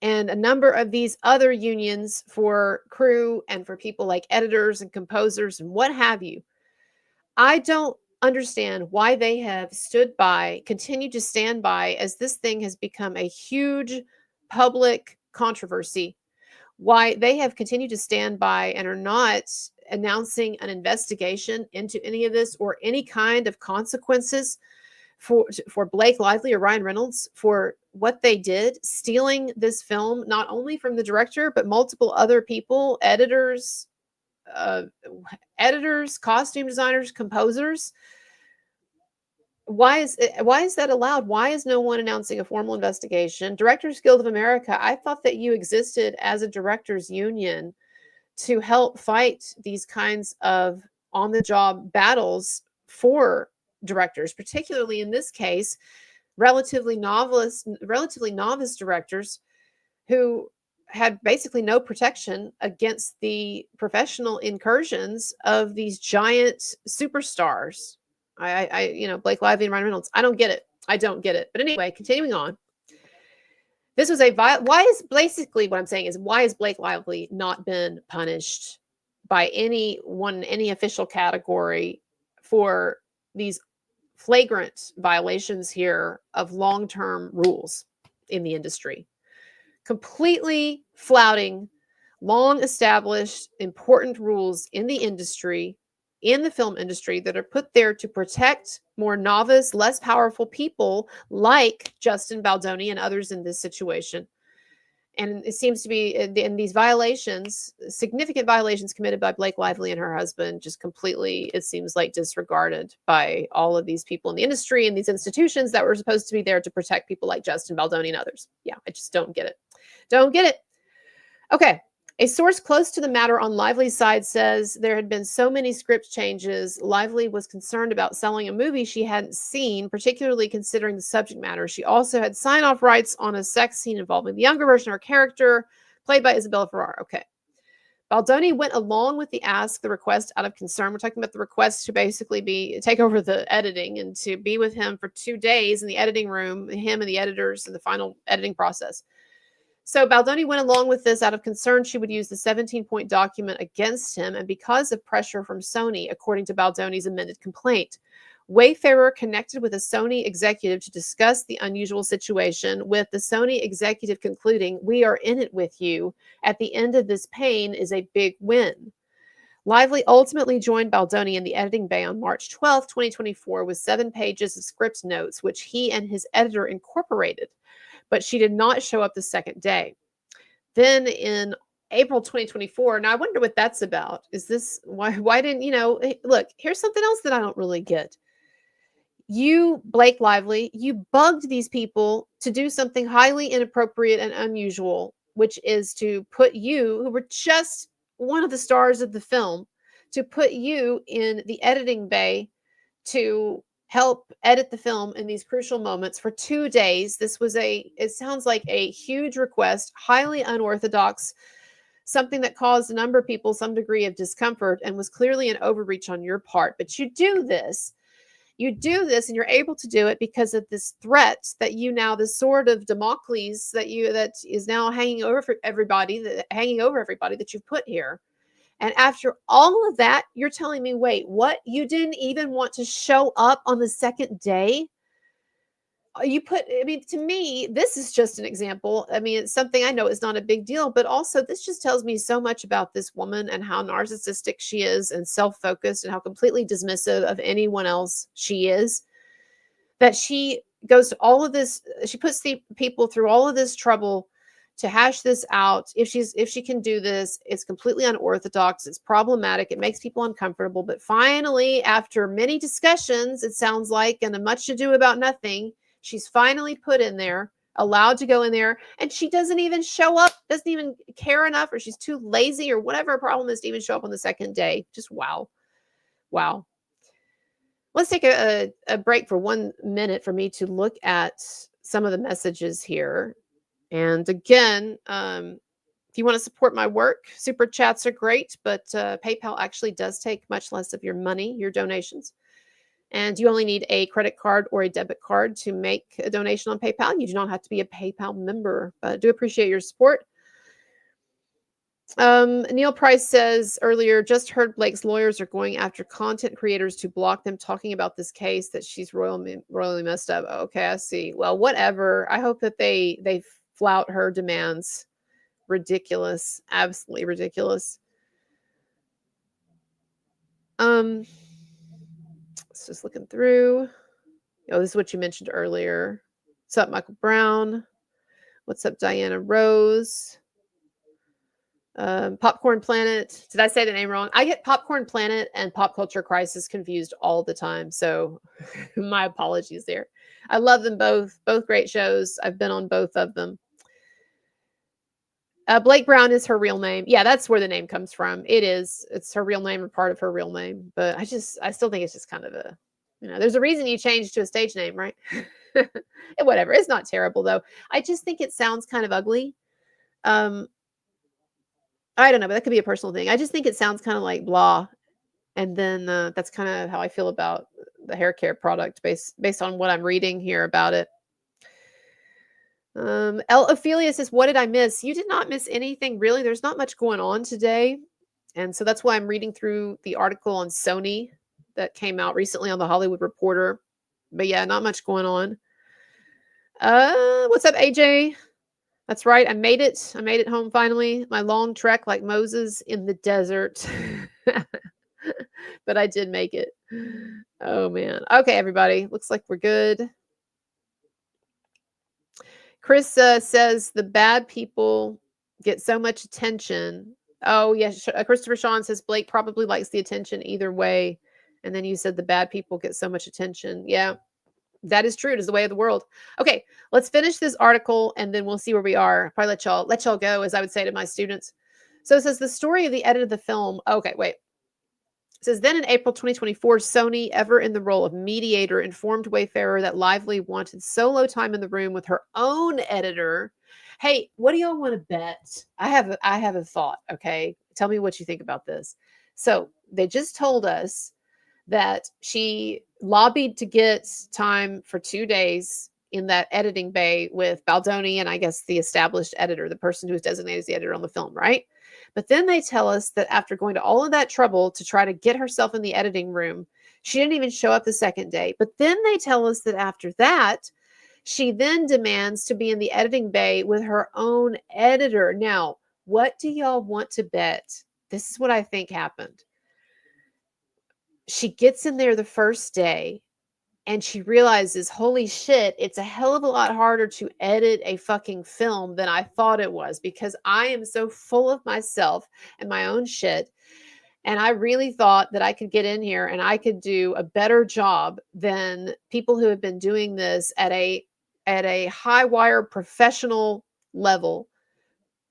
A: and a number of these other unions for crew and for people like editors and composers and what have you, I don't understand why they have stood by, continued to stand by, as this thing has become a huge public controversy, why they have continued to stand by and are not announcing an investigation into any of this or any kind of consequences for Blake Lively or Ryan Reynolds for what they did, stealing this film, not only from the director, but multiple other people, editors, costume designers, composers. Why is that allowed? Why is no one announcing a formal investigation? Directors Guild of America, I thought that you existed as a directors union to help fight these kinds of on-the-job battles for directors, particularly in this case, relatively novice directors who had basically no protection against the professional incursions of these giant superstars. Blake Lively and Ryan Reynolds. I don't get it. But anyway, continuing on. This was why is basically what I'm saying is, why has Blake Lively not been punished by any official category for these flagrant violations here of long-term rules in the industry? Completely flouting long established important rules in the industry, in the film industry, that are put there to protect more novice, less powerful people like Justin Baldoni and others in this situation. And it seems to be in these violations, significant violations committed by Blake Lively and her husband, just completely, it seems like, disregarded by all of these people in the industry and these institutions that were supposed to be there to protect people like Justin Baldoni and others. Yeah, I just don't get it. Don't get it. Okay. A source close to the matter on Lively's side says there had been so many script changes, Lively was concerned about selling a movie she hadn't seen, particularly considering the subject matter. She also had sign-off rights on a sex scene involving the younger version of her character, played by Isabella Ferrara. Okay. Baldoni went along with the request out of concern. We're talking about the request to basically take over the editing and to be with him for 2 days in the editing room, him and the editors in the final editing process. So Baldoni went along with this out of concern she would use the 17-point document against him, and because of pressure from Sony, according to Baldoni's amended complaint. Wayfarer connected with a Sony executive to discuss the unusual situation, with the Sony executive concluding, "We are in it with you. At the end of this pain is a big win." Lively ultimately joined Baldoni in the editing bay on March 12, 2024, with 7 pages of script notes, which he and his editor incorporated. But she did not show up the second day. Then in April 2024, now I wonder what that's about. Is this, why didn't, look, here's something else that I don't really get. You, Blake Lively, you bugged these people to do something highly inappropriate and unusual, which is to put you, who were just one of the stars of the film, to put you in the editing bay to help edit the film in these crucial moments for 2 days. This was it sounds like a huge request, highly unorthodox, something that caused a number of people some degree of discomfort and was clearly an overreach on your part. But you do this, and you're able to do it because of this threat that this sword of Damocles that is now hanging over everybody that you've put here. And after all of that, you're telling me, wait, what? You didn't even want to show up on the second day? To me, this is just an example. It's something I know is not a big deal, but also this just tells me so much about this woman and how narcissistic she is and self-focused and how completely dismissive of anyone else she is, that she goes to all of this. She puts the people through all of this trouble to hash this out. If she can do this, it's completely unorthodox. It's problematic. It makes people uncomfortable. But finally, after many discussions, it sounds like, and a much ado about nothing, she's finally put in there allowed to go in there, and she doesn't even show up, doesn't even care enough, or she's too lazy or whatever her problem is to even show up on the second day. Just wow. Wow. Let's take a break for 1 minute for me to look at some of the messages here. And again, if you want to support my work, super chats are great, but PayPal actually does take much less of your money, your donations. And you only need a credit card or a debit card to make a donation on PayPal. You do not have to be a PayPal member, but I do appreciate your support. Neil Price says earlier, just heard Blake's lawyers are going after content creators to block them talking about this case that she's royally messed up. Okay, I see. Well, whatever. I hope that they flout her demands. Ridiculous. Absolutely ridiculous. Just looking through. Oh, this is what you mentioned earlier. What's up, Michael Brown? What's up, Diana Rose? Popcorn Planet. Did I say the name wrong? I get Popcorn Planet and Pop Culture Crisis confused all the time. So my apologies there. I love them both. Both great shows. I've been on both of them. Blake Brown is her real name. Yeah, that's where the name comes from. It is. It's her real name or part of her real name. But I still think it's just kind of a, there's a reason you changed to a stage name, right? Whatever. It's not terrible though. I just think it sounds kind of ugly. I don't know, but that could be a personal thing. I just think it sounds kind of like blah. And then that's kind of how I feel about the hair care product based on what I'm reading here about it. El Ophelia says, what did I miss? You did not miss anything, really. There's not much going on today. And so that's why I'm reading through the article on Sony that came out recently on The Hollywood Reporter. But yeah, not much going on. What's up, AJ? That's right. I made it. I made it home finally. My long trek like Moses in the desert. But I did make it. Oh, man. Okay, everybody. Looks like we're good. Chris says the bad people get so much attention. Oh, yes. Christopher Sean says Blake probably likes the attention either way. And then you said the bad people get so much attention. Yeah, that is true. It is the way of the world. Okay, let's finish this article and then we'll see where we are. Probably let y'all go, as I would say to my students. So it says the story of the edit of the film. Okay, wait. It says, then in April 2024, Sony, ever in the role of mediator, informed Wayfarer that Lively wanted solo time in the room with her own editor. Hey, what do y'all want to bet? I have a thought, okay? Tell me what you think about this. So they just told us that she lobbied to get time for 2 days in that editing bay with Baldoni and I guess the established editor, the person who is designated as the editor on the film, right? But then they tell us that after going to all of that trouble to try to get herself in the editing room, she didn't even show up the second day. But then they tell us that after that, she then demands to be in the editing bay with her own editor. Now, what do y'all want to bet? This is what I think happened. She gets in there the first day and she realizes, holy shit, it's a hell of a lot harder to edit a fucking film than I thought it was because I am so full of myself and my own shit. And I really thought that I could get in here and I could do a better job than people who have been doing this at a high wire professional level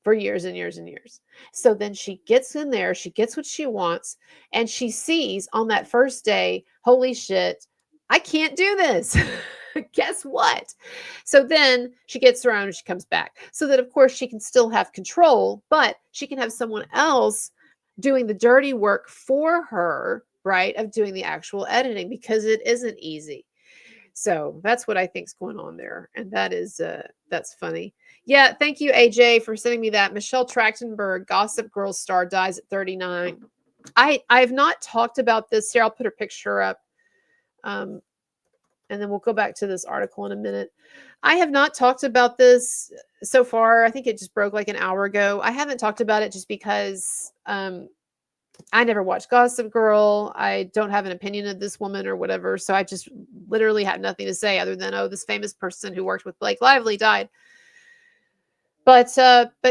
A: for years and years and years. So then she gets in there, she gets what she wants, and she sees on that first day, holy shit, I can't do this. Guess what? So then she gets her own and she comes back. So that, of course, she can still have control, but she can have someone else doing the dirty work for her, right, of doing the actual editing because it isn't easy. So that's what I think's going on there. And that's funny. Yeah, thank you, AJ, for sending me that. Michelle Trachtenberg, Gossip Girl star, dies at 39. I have not talked about this here. I'll put her picture up. And then we'll go back to this article in a minute. I have not talked about this so far. I think it just broke like an hour ago. I haven't talked about it just because I never watched Gossip Girl. I don't have an opinion of this woman or whatever. So I just literally have nothing to say other than, oh, this famous person who worked with Blake Lively died. But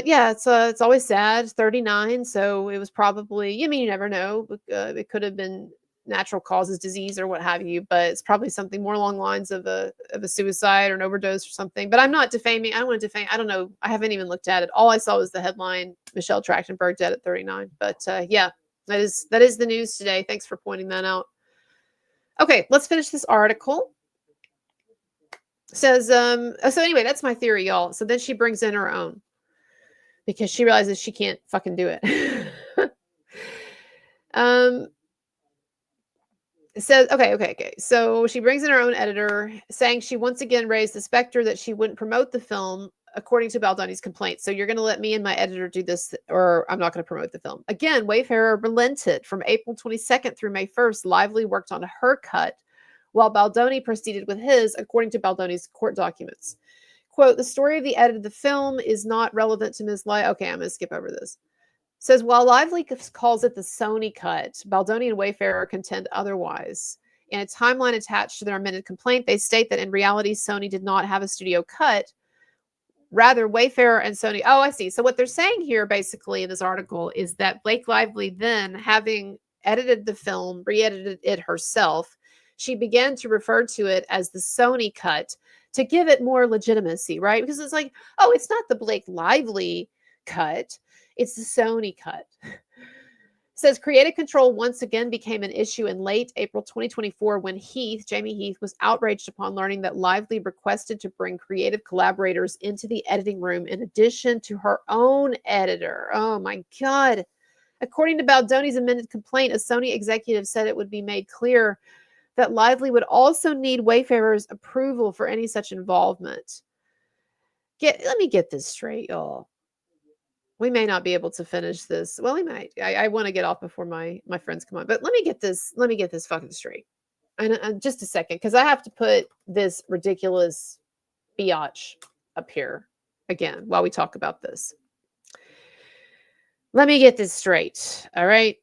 A: yeah, it's always sad. 39. So it was probably, you never know. It could have been natural causes disease or what have you, but it's probably something more along the lines of a suicide or an overdose or something. But I'm not defaming. I don't want to defame. I don't know. I haven't even looked at it. All I saw was the headline: Michelle Trachtenberg dead at 39. But yeah, that is the news today. Thanks for pointing that out. Okay, let's finish this article. It says so anyway, that's my theory, y'all. So then she brings in her own because she realizes she can't fucking do it. It says, okay. So she brings in her own editor, saying she once again raised the specter that she wouldn't promote the film, according to Baldoni's complaint. So you're going to let me and my editor do this, or I'm not going to promote the film. Again, Wayfarer relented. From April 22nd through May 1st, Lively worked on her cut, while Baldoni proceeded with his, according to Baldoni's court documents. Quote, the story of the edit of the film is not relevant to Ms. Lively. Okay, I'm going to skip over this. Says, while Lively calls it the Sony cut, Baldoni and Wayfarer contend otherwise. In a timeline attached to their amended complaint, they state that in reality, Sony did not have a studio cut. Rather, Wayfarer and Sony... Oh, I see. So what they're saying here, basically, in this article, is that Blake Lively then, having edited the film, re-edited it herself, she began to refer to it as the Sony cut to give it more legitimacy, right? Because it's like, oh, it's not the Blake Lively cut. It's the Sony cut. Says creative control once again became an issue in late April 2024 when Jamie Heath, was outraged upon learning that Lively requested to bring creative collaborators into the editing room in addition to her own editor. Oh my God. According to Baldoni's amended complaint, a Sony executive said it would be made clear that Lively would also need Wayfarer's approval for any such involvement. Let me get this straight, y'all. We may not be able to finish this. Well, we might. I want to get off before my friends come on. But let me get this fucking straight. And just a second, because I have to put this ridiculous biatch up here again while we talk about this. Let me get this straight. All right.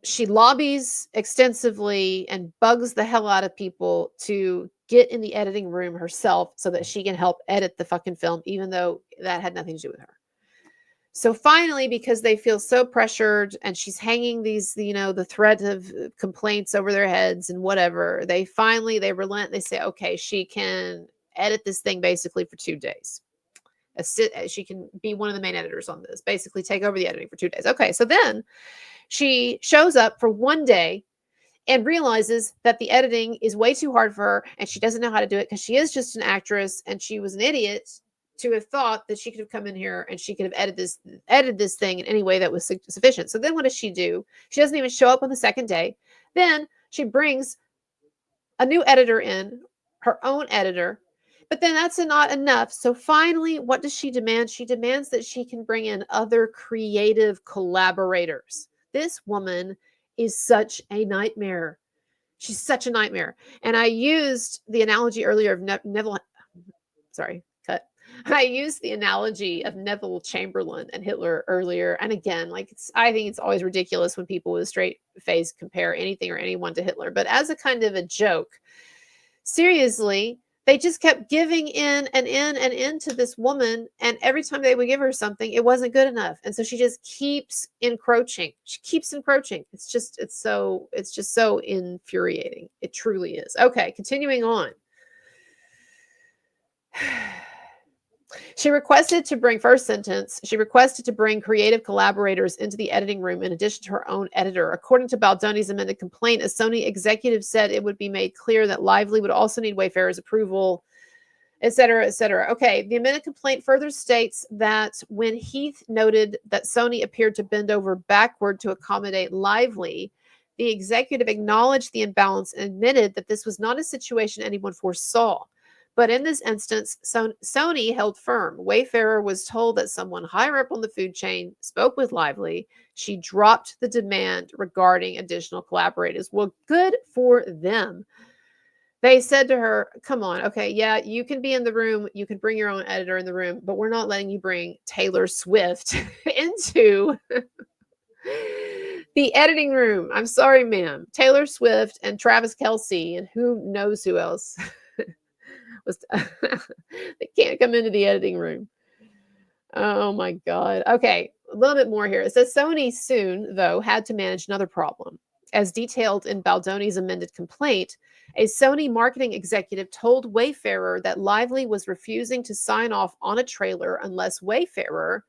A: She lobbies extensively and bugs the hell out of people to get in the editing room herself so that she can help edit the fucking film, even though that had nothing to do with her. So finally, because they feel so pressured and she's hanging these, the threat of complaints over their heads and whatever, they relent. They say, okay, she can edit this thing basically for 2 days. She can be one of the main editors on this, basically take over the editing for 2 days. Okay, so then she shows up for 1 day and realizes that the editing is way too hard for her and she doesn't know how to do it because she is just an actress and she was an idiot to have thought that she could have come in here and she could have edited this thing in any way that was sufficient. So then what does she do? She doesn't even show up on the second day. Then she brings a new editor in, her own editor, but then that's not enough. So finally, what does she demand? She demands that she can bring in other creative collaborators. This woman is such a nightmare. She's such a nightmare. And I used the analogy earlier of Neville. Sorry, cut. I used the analogy of Neville Chamberlain and Hitler earlier. And again, I think it's always ridiculous when people with a straight face compare anything or anyone to Hitler. But as a kind of a joke, seriously, they just kept giving in and in to this woman. And every time they would give her something, it wasn't good enough. And so she just keeps encroaching. She keeps encroaching. It's just so infuriating. It truly is. Okay, continuing on. She requested to bring creative collaborators into the editing room in addition to her own editor. According to Baldoni's amended complaint, a Sony executive said it would be made clear that Lively would also need Wayfarer's approval, et cetera, et cetera. Okay, the amended complaint further states that when Heath noted that Sony appeared to bend over backward to accommodate Lively, the executive acknowledged the imbalance and admitted that this was not a situation anyone foresaw. But in this instance, Sony held firm. Wayfarer was told that someone higher up on the food chain spoke with Lively. She dropped the demand regarding additional collaborators. Well, good for them. They said to her, come on, okay, yeah, you can be in the room. You can bring your own editor in the room, but we're not letting you bring Taylor Swift into the editing room. I'm sorry, ma'am. Taylor Swift and Travis Kelce and who knows who else. They can't come into the editing room. Oh my God. Okay, a little bit more here. It says Sony soon, though, had to manage another problem. as detailed in Baldoni's amended complaint, a Sony marketing executive told Wayfarer that Lively was refusing to sign off on a trailer unless Wayfarer,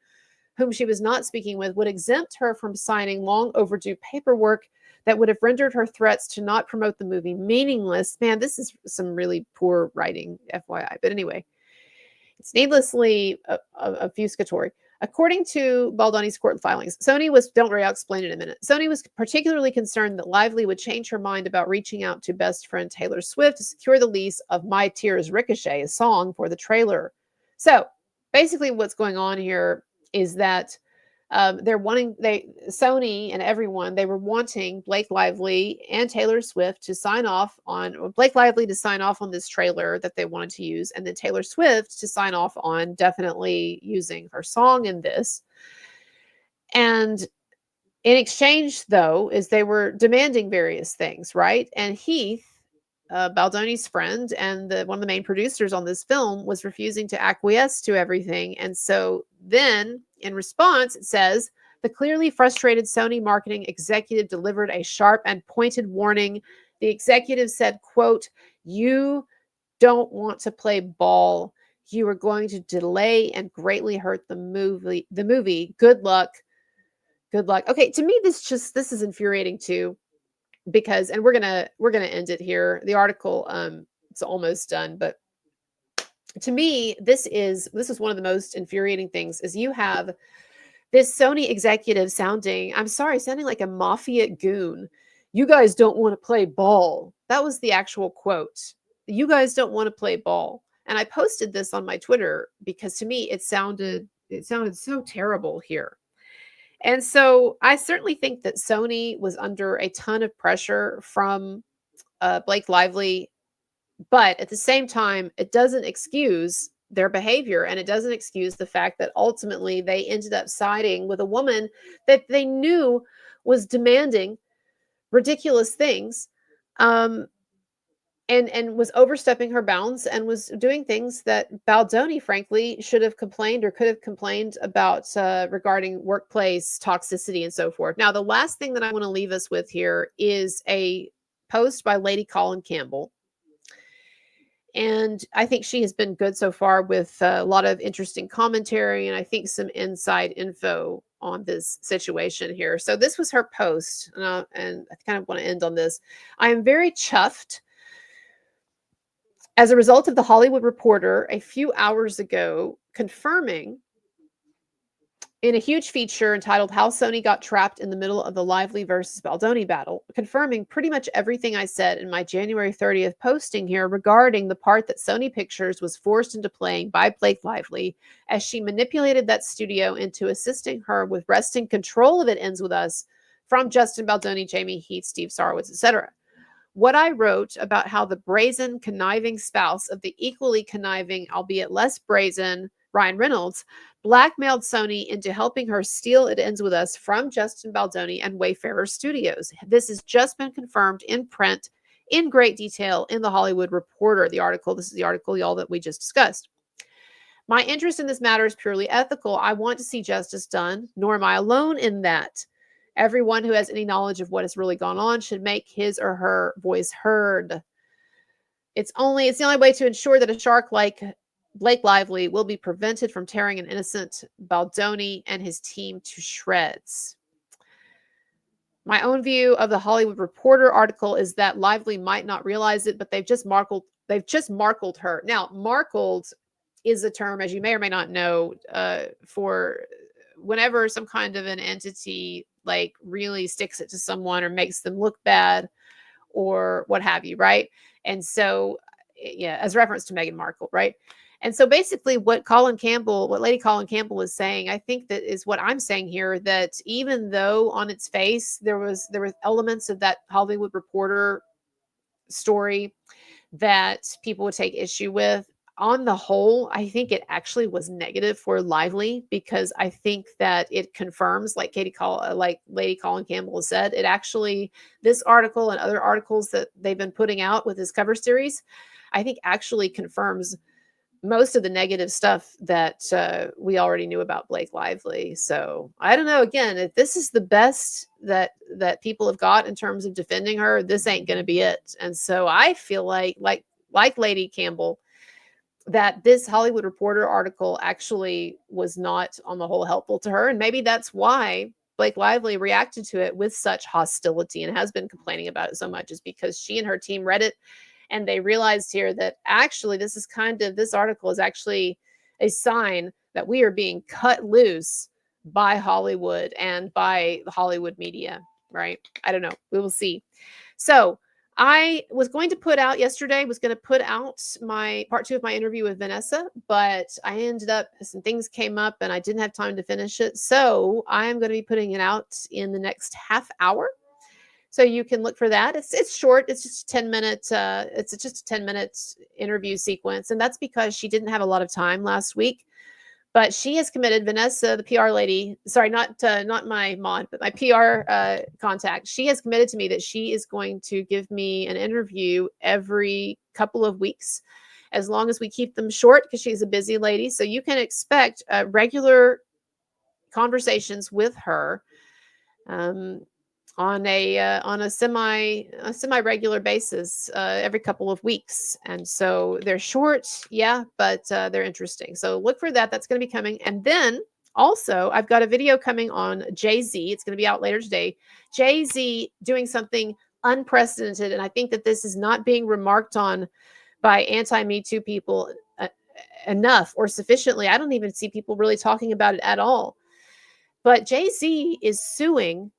A: whom she was not speaking with, would exempt her from signing long overdue paperwork that would have rendered her threats to not promote the movie meaningless. Man, this is some really poor writing, FYI. But anyway, it's needlessly obfuscatory. According to Baldoni's court filings, Sony was, don't worry, I'll explain it in a minute. Sony was particularly concerned that Lively would change her mind about reaching out to best friend Taylor Swift to secure the lease of My Tears Ricochet, a song for the trailer. So basically what's going on here is that Sony and everyone, they were wanting Blake Lively and Taylor Swift to sign off on, Blake Lively to sign off on this trailer that they wanted to use, and then Taylor Swift to sign off on definitely using her song in this. And in exchange, though, is they were demanding various things, right? And Heath, Baldoni's friend and one of the main producers on this film, was refusing to acquiesce to everything. And so then, in response, it says, the clearly frustrated Sony marketing executive delivered a sharp and pointed warning. The executive said, quote, "You don't want to play ball. You are going to delay and greatly hurt the movie. Good luck. Good luck." Okay, to me, this is infuriating too, because, and we're gonna end it here. The article, it's almost done, but to me, this is one of the most infuriating things, is you have this Sony executive sounding like a mafia goon. You guys don't want to play ball. That was the actual quote. You guys don't want to play ball. And I posted this on my Twitter because to me it sounded so terrible here. And so I certainly think that Sony was under a ton of pressure from Blake Lively, but at the same time, it doesn't excuse their behavior, and it doesn't excuse the fact that ultimately they ended up siding with a woman that they knew was demanding ridiculous things, and was overstepping her bounds and was doing things that Baldoni, frankly, should have complained or could have complained about regarding workplace toxicity and so forth. Now, the last thing that I want to leave us with here is a post by Lady Colin Campbell. And I think she has been good so far with a lot of interesting commentary and I think some inside info on this situation here. So this was her post, and I kind of want to end on this. I am very chuffed. As a result of The Hollywood Reporter a few hours ago confirming in a huge feature entitled How Sony Got Trapped in the Middle of the Lively versus Baldoni Battle, confirming pretty much everything I said in my January 30th posting here regarding the part that Sony Pictures was forced into playing by Blake Lively as she manipulated that studio into assisting her with wresting control of It Ends With Us from Justin Baldoni, Jamie Heath, Steve Sarowitz, etc. What I wrote about how the brazen, conniving spouse of the equally conniving, albeit less brazen, Ryan Reynolds blackmailed Sony into helping her steal It Ends With Us from Justin Baldoni and Wayfarer Studios. This has just been confirmed in print in great detail in The Hollywood Reporter, the article. This is the article, y'all, that we just discussed. My interest in this matter is purely ethical. I want to see justice done, nor am I alone in that. Everyone who has any knowledge of what has really gone on should make his or her voice heard. It's the only way to ensure that a shark like Blake Lively will be prevented from tearing an innocent Baldoni and his team to shreds. My own view of the Hollywood Reporter article is that Lively might not realize it, but they've just markled her. Now, markled is a term, as you may or may not know, for whenever some kind of an entity like really sticks it to someone or makes them look bad or what have you, right? And so, yeah, as reference to Meghan Markle, right? And so basically what Lady Colin Campbell is saying, I think that is what I'm saying here, that even though on its face there were elements of that Hollywood Reporter story that people would take issue with, on the whole, I think it actually was negative for Lively, because I think that it confirms, like Lady Colin Campbell has said, it actually, this article and other articles that they've been putting out with this cover series, I think actually confirms most of the negative stuff that we already knew about Blake Lively. So I don't know, again, if this is the best that people have got in terms of defending her, this ain't going to be it. And so I feel like Lady Campbell, that this Hollywood Reporter article actually was not on the whole helpful to her. And maybe that's why Blake Lively reacted to it with such hostility and has been complaining about it so much, is because she and her team read it and they realized here that actually this article is actually a sign that we are being cut loose by Hollywood and by the Hollywood media, right? I don't know. We will see. So I was going to put out my part 2 of my interview with Vanessa, but I ended up, some things came up and I didn't have time to finish it. So I'm going to be putting it out in the next half hour. So you can look for that. It's short. It's just a 10-minute, it's just a 10-minute interview sequence. And that's because she didn't have a lot of time last week. But she has committed, Vanessa, the PR lady, sorry, not my mod, but my PR contact. She has committed to me that she is going to give me an interview every couple of weeks, as long as we keep them short, because she's a busy lady. So you can expect regular conversations with her on a semi-regular basis every couple of weeks. And so they're short, yeah, but they're interesting. So look for that. That's going to be coming. And then also I've got a video coming on Jay-Z. It's going to be out later today. Jay-Z doing something unprecedented. And I think that this is not being remarked on by anti-Me Too people enough or sufficiently. I don't even see people really talking about it at all. But Jay-Z is suing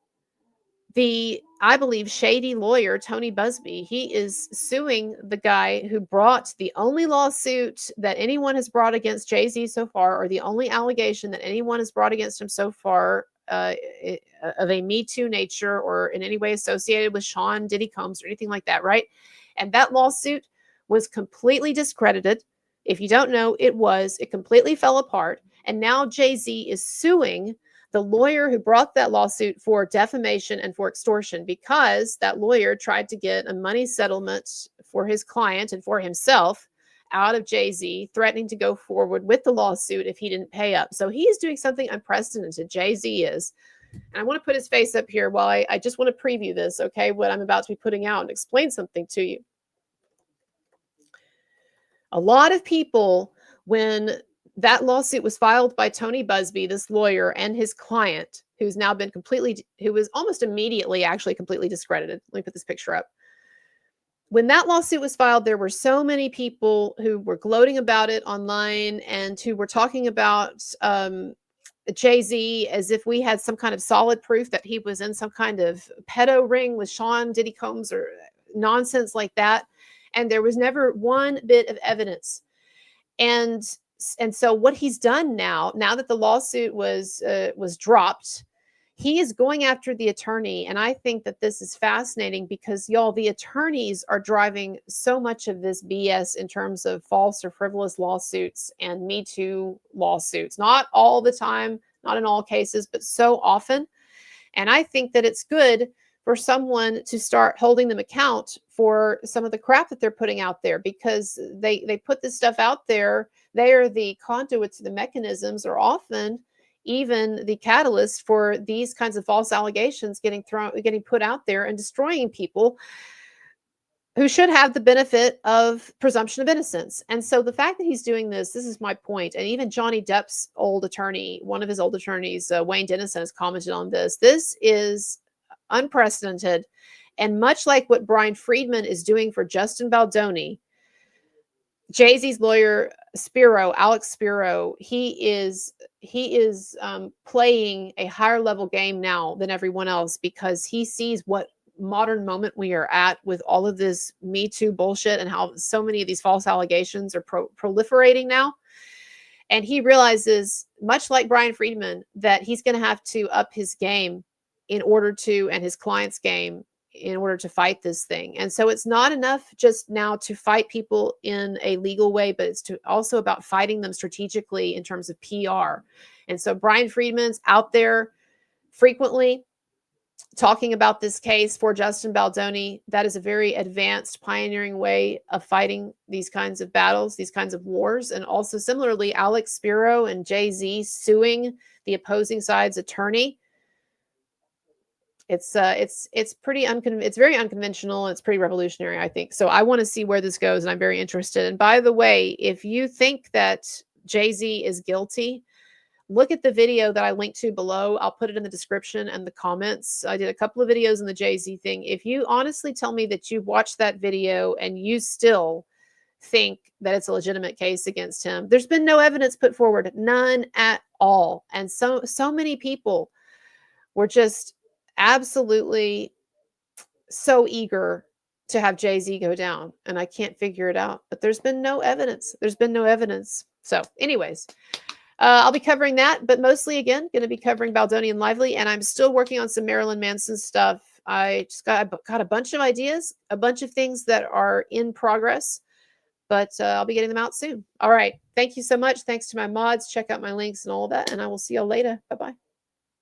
A: I believe, shady lawyer, Tony Busby. He is suing the guy who brought the only lawsuit that anyone has brought against Jay-Z so far, or the only allegation that anyone has brought against him so far of a Me Too nature or in any way associated with Sean Diddy Combs or anything like that, right? And that lawsuit was completely discredited. If you don't know, it completely fell apart. And now Jay-Z is suing the lawyer who brought that lawsuit for defamation and for extortion, because that lawyer tried to get a money settlement for his client and for himself out of Jay-Z, threatening to go forward with the lawsuit if he didn't pay up. So he is doing something unprecedented. Jay-Z is. And I want to put his face up here while I just want to preview this, okay, what I'm about to be putting out and explain something to you. A lot of people, when that lawsuit was filed by Tony Busby, this lawyer, and his client, who's now been who was almost immediately actually completely discredited. Let me put this picture up. When that lawsuit was filed, there were so many people who were gloating about it online and who were talking about Jay-Z as if we had some kind of solid proof that he was in some kind of pedo ring with Sean Diddy Combs or nonsense like that. And there was never one bit of evidence. And so what he's done now that the lawsuit was dropped, he is going after the attorney. And I think that this is fascinating because, y'all, the attorneys are driving so much of this BS in terms of false or frivolous lawsuits and Me Too lawsuits. Not all the time, not in all cases, but so often. And I think that it's good for someone to start holding them account for some of the crap that they're putting out there, because they put this stuff out there. They are the conduits, the mechanisms, or often even the catalyst for these kinds of false allegations getting put out there and destroying people who should have the benefit of presumption of innocence. And so the fact that he's doing this is my point. And even Johnny Depp's old attorney, one of his old attorneys, Wayne Dennison, has commented on this. This is unprecedented. And much like what Brian Friedman is doing for Justin Baldoni, Jay-Z's lawyer, Alex Spiro, he is playing a higher level game now than everyone else, because he sees what modern moment we are at with all of this Me Too bullshit and how so many of these false allegations are proliferating now. And he realizes, much like Brian Friedman, that he's going to have to up his game and his client's game in order to fight this thing. And so it's not enough just now to fight people in a legal way, but it's also about fighting them strategically in terms of PR. And so Brian Friedman's out there frequently talking about this case for Justin Baldoni. That is a very advanced, pioneering way of fighting these kinds of battles, these kinds of wars. And also similarly, Alex Spiro and Jay-Z suing the opposing side's attorney It's pretty it's very unconventional, and it's pretty revolutionary, I think. So I want to see where this goes, and I'm very interested. And by the way, if you think that Jay-Z is guilty, look at the video that I linked to below. I'll put it in the description and the comments. I did a couple of videos on the Jay-Z thing. If you honestly tell me that you've watched that video and you still think that it's a legitimate case against him, there's been no evidence put forward, none at all. And so many people were just absolutely so eager to have Jay-Z go down, and I can't figure it out. But there's been no evidence. There's been no evidence. So anyways, I'll be covering that, but mostly, again, going to be covering Baldoni and Lively, and I'm still working on some Marilyn Manson stuff. I just got a bunch of ideas, a bunch of things that are in progress, but I'll be getting them out soon. All right. Thank you so much. Thanks to my mods. Check out my links and all of that, and I will see y'all later. Bye-bye.